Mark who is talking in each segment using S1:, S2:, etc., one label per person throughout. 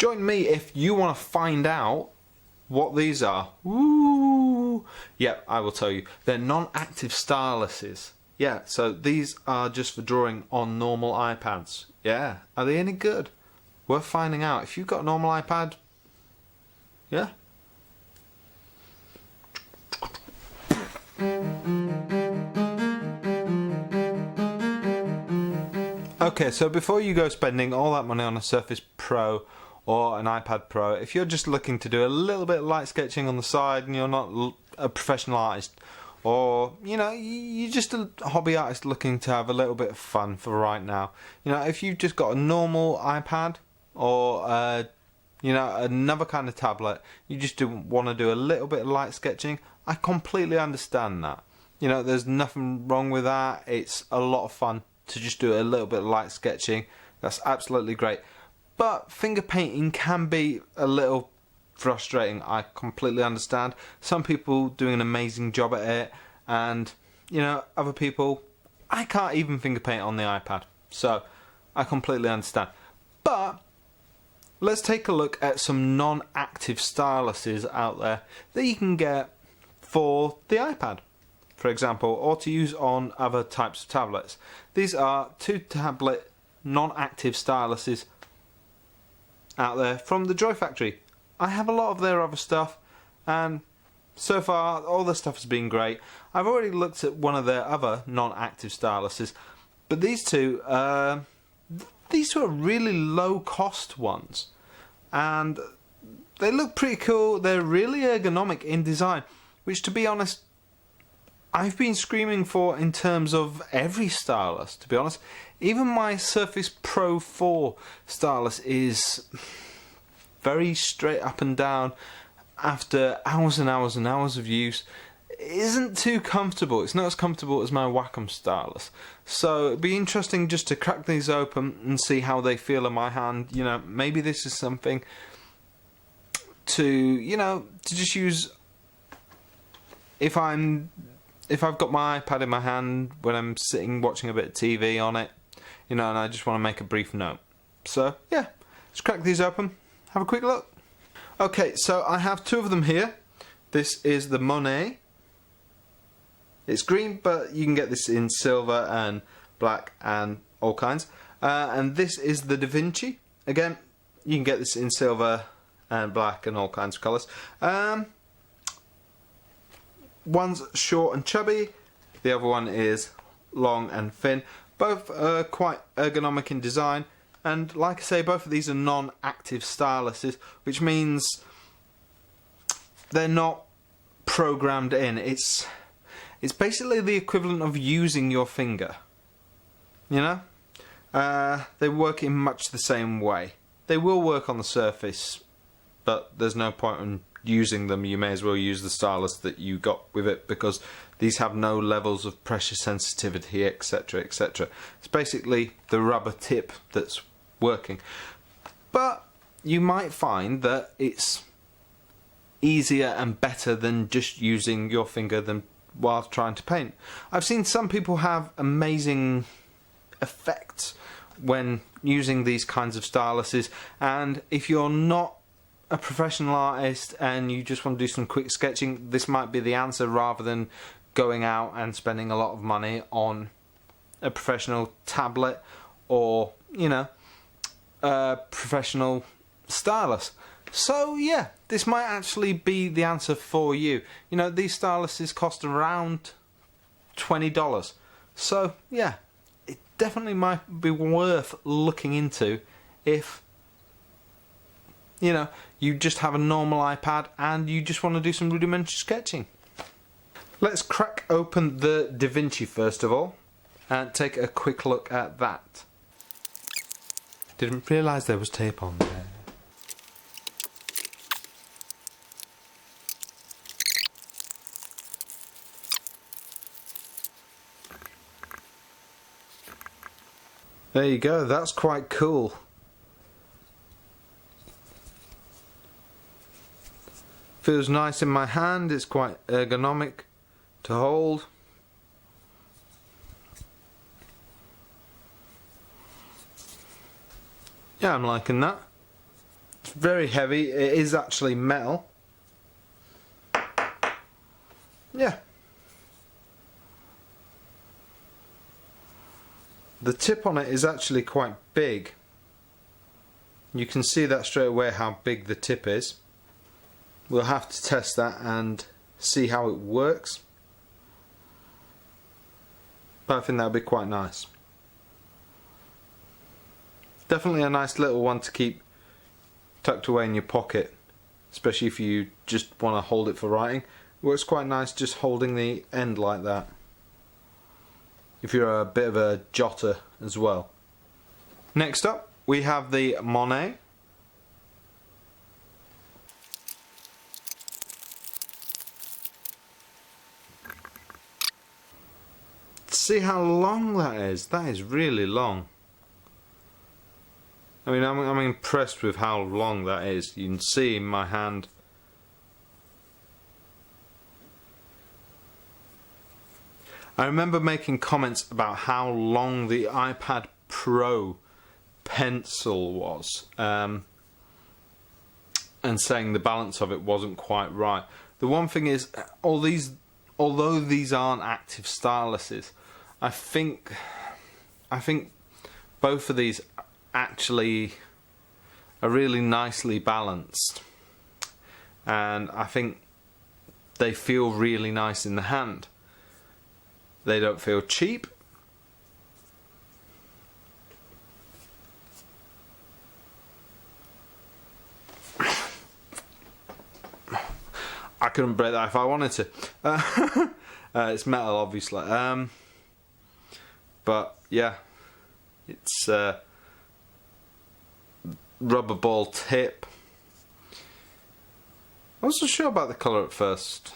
S1: Join me if you want to find out what these are. Woo! Yep, I will tell you. They're non-active styluses. Yeah, so these are just for drawing on normal iPads. Yeah, are they any good? Worth finding out. If you've got a normal iPad, yeah. Okay, so before you go spending all that money on a Surface Pro or an iPad Pro, if you're just looking to do a little bit of light sketching on the side and you're not a professional artist, or you know, you're just a hobby artist looking to have a little bit of fun for right now, you know, if you've just got a normal iPad or you know, another kind of tablet, you just want to do a little bit of light sketching, I completely understand that. You know, there's nothing wrong with that. It's a lot of fun to just do a little bit of light sketching. That's absolutely great. But finger painting can be a little frustrating. I completely understand. Some people doing an amazing job at it, and you know, other people, I can't even finger paint on the iPad. So I completely understand. But let's take a look at some non-active styluses out there that you can get for the iPad, for example, or to use on other types of tablets. These are 2 tablet non-active styluses out there from the Joy Factory. I have a lot of their other stuff, and so far all the stuff has been great. I've already looked at one of their other non-active styluses, but these two are really low cost ones, and they look pretty cool. They're really ergonomic in design, which, to be honest, I've been screaming for in terms of every stylus, to be honest. Even my Surface Pro 4 stylus is very straight up and down after hours and hours and hours of use. It isn't too comfortable. It's not as comfortable as my Wacom stylus. So it'd be interesting just to crack these open and see how they feel in my hand. You know, maybe this is something to, you know, to just use if I've got my iPad in my hand when I'm sitting watching a bit of TV on it, you know, and I just want to make a brief note. So yeah, let's crack these open, have a quick look. Okay, so I have 2 of them here. This is the Monet. It's green, but you can get this in silver and black and all kinds. And this is the Da Vinci. Again, you can get this in silver and black and all kinds of colours. One's short and chubby, the other one is long and thin. Both are quite ergonomic in design, and like I say, both of these are non-active styluses, which means they're not programmed in. It's basically the equivalent of using your finger, you know? They work in much the same way. They will work on the surface, but there's no point in using them. You may as well use the stylus that you got with it, because these have no levels of pressure sensitivity, etc, etc. It's basically the rubber tip that's working. But you might find that it's easier and better than just using your finger while trying to paint. I've seen some people have amazing effects when using these kinds of styluses, and if you're not a professional artist and you just want to do some quick sketching, this might be the answer, rather than going out and spending a lot of money on a professional tablet or, you know, a professional stylus. So yeah, this might actually be the answer for you. You know, these styluses cost around $20. So yeah, it definitely might be worth looking into if, you know, you just have a normal iPad and you just want to do some rudimentary sketching. Let's crack open the Da Vinci first of all and take a quick look at that. Didn't realise there was tape on there. There you go, that's quite cool. Feels nice in my hand, it's quite ergonomic to hold. Yeah, I'm liking that. It's very heavy. It is actually metal. Yeah. The tip on it is actually quite big. You can see that straight away how big the tip is. We'll have to test that and see how it works. But I think that would be quite nice. Definitely a nice little one to keep tucked away in your pocket, especially if you just want to hold it for writing. It works quite nice just holding the end like that, if you're a bit of a jotter as well. Next up we have the Monet. See how long that is? That is really long. I mean, I'm impressed with how long that is. You can see in my hand. I remember making comments about how long the iPad Pro pencil was, and saying the balance of it wasn't quite right. The one thing is, although these aren't active styluses, I think both of these actually are really nicely balanced, and I think they feel really nice in the hand. They don't feel cheap. I couldn't break that if I wanted to. It's metal, obviously. But yeah, it's rubber ball tip. I wasn't sure about the colour at first,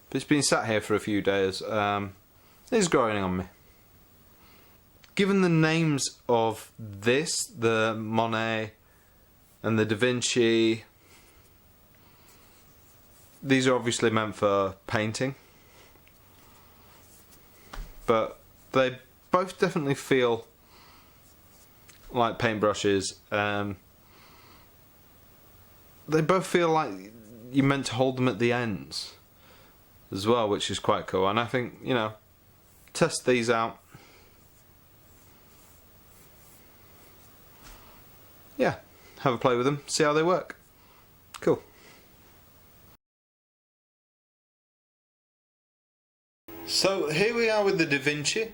S1: but it's been sat here for a few days. It's growing on me. Given the names of this, the Monet and the Da Vinci, these are obviously meant for painting, but they both definitely feel like paintbrushes. They both feel like you're meant to hold them at the ends as well, which is quite cool. And I think, you know, test these out. Yeah, have a play with them, see how they work. Cool. So here we are with the Da Vinci.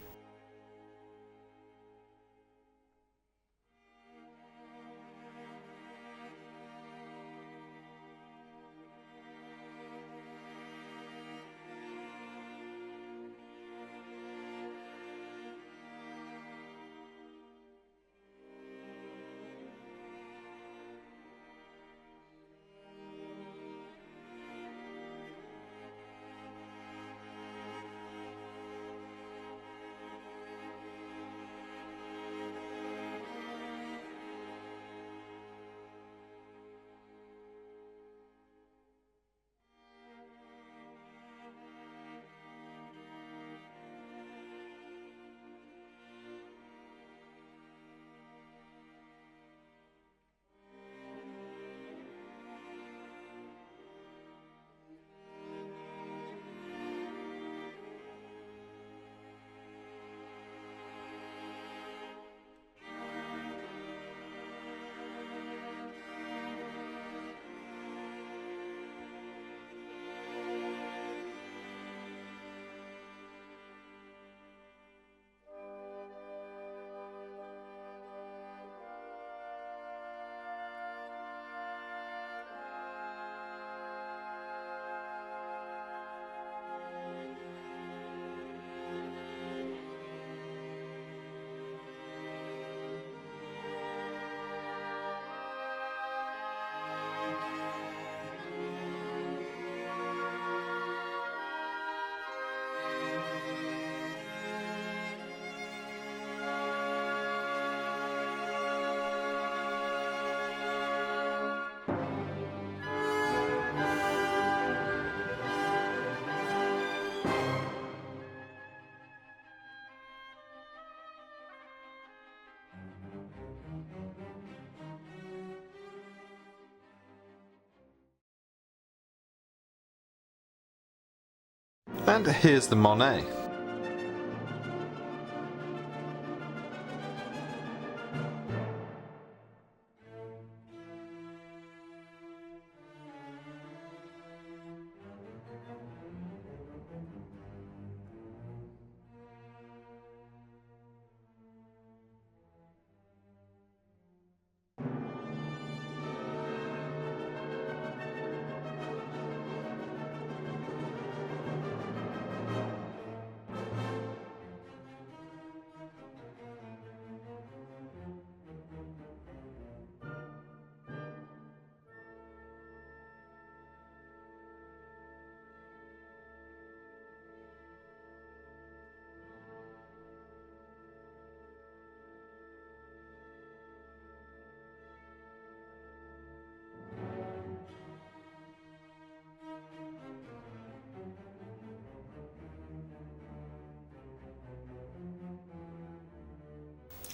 S1: And here's the Monet.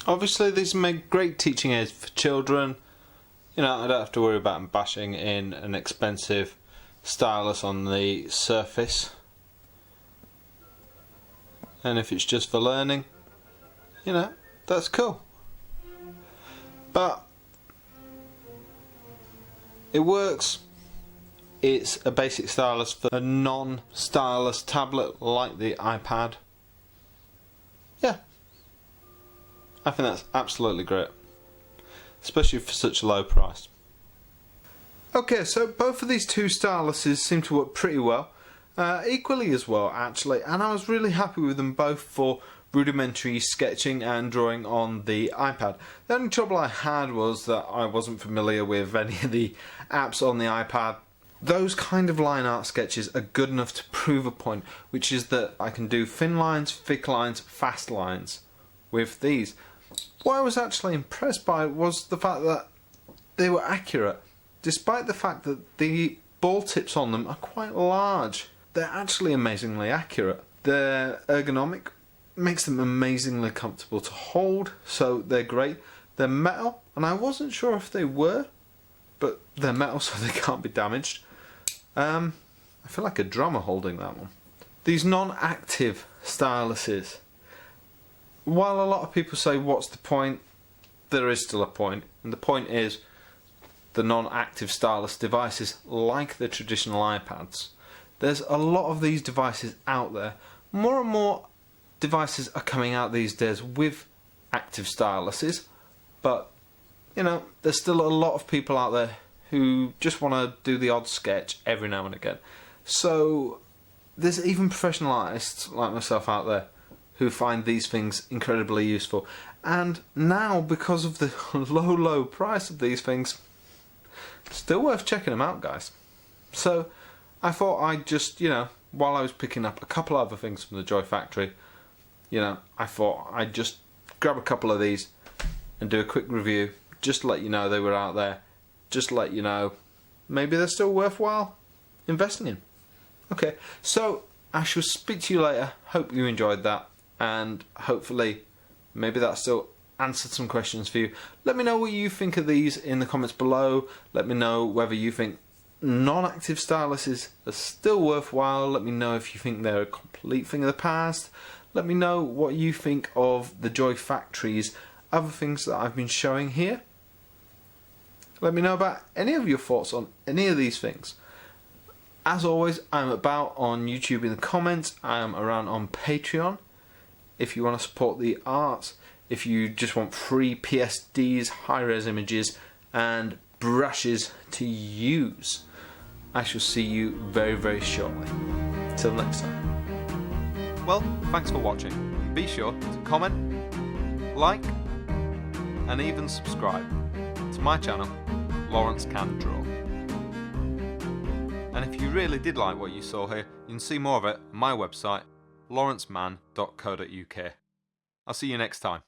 S1: Obviously these make great teaching aids for children. You know, I don't have to worry about them bashing in an expensive stylus on the surface. And if it's just for learning, you know, that's cool. But it works. It's a basic stylus for a non-stylus tablet like the iPad. Yeah. I think that's absolutely great, especially for such a low price. Okay, so both of these two styluses seem to work pretty well, equally as well actually, and I was really happy with them both for rudimentary sketching and drawing on the iPad. The only trouble I had was that I wasn't familiar with any of the apps on the iPad. Those kind of line art sketches are good enough to prove a point, which is that I can do thin lines, thick lines, fast lines with these. What I was actually impressed by was the fact that they were accurate, despite the fact that the ball tips on them are quite large. They're actually amazingly accurate. They're ergonomic, makes them amazingly comfortable to hold, so they're great. They're metal, and I wasn't sure if they were, but they're metal so they can't be damaged. I feel like a drummer holding that one. These non-active styluses. While a lot of people say what's the point, there is still a point, and the point is the non-active stylus devices like the traditional iPads. There's a lot of these devices out there. More and more devices are coming out these days with active styluses, but you know, there's still a lot of people out there who just want to do the odd sketch every now and again. So there's even professional artists like myself out there who find these things incredibly useful. And now, because of the low price of these things, still worth checking them out, guys. So I thought I'd just, you know, while I was picking up a couple other things from the Joy Factory, you know, I thought I'd just grab a couple of these and do a quick review, just to let you know they were out there, just to let you know maybe they're still worthwhile investing in. Okay, so I shall speak to you later. Hope you enjoyed that, and hopefully maybe that still answered some questions for you. Let me know what you think of these in the comments below. Let me know whether you think non-active styluses are still worthwhile. Let me know if you think they're a complete thing of the past. Let me know what you think of the Joy Factory's other things that I've been showing here. Let me know about any of your thoughts on any of these things. As always, I'm about on YouTube in the comments. I am around on Patreon if you want to support the arts. If you just want free PSDs, high-res images and brushes to use. I shall see you very, very shortly. Till next time. Well, thanks for watching. Be sure to comment, like and even subscribe to my channel, Lawrence Can Draw. And if you really did like what you saw here, you can see more of it on my website, lawrenceman.co.uk. I'll see you next time.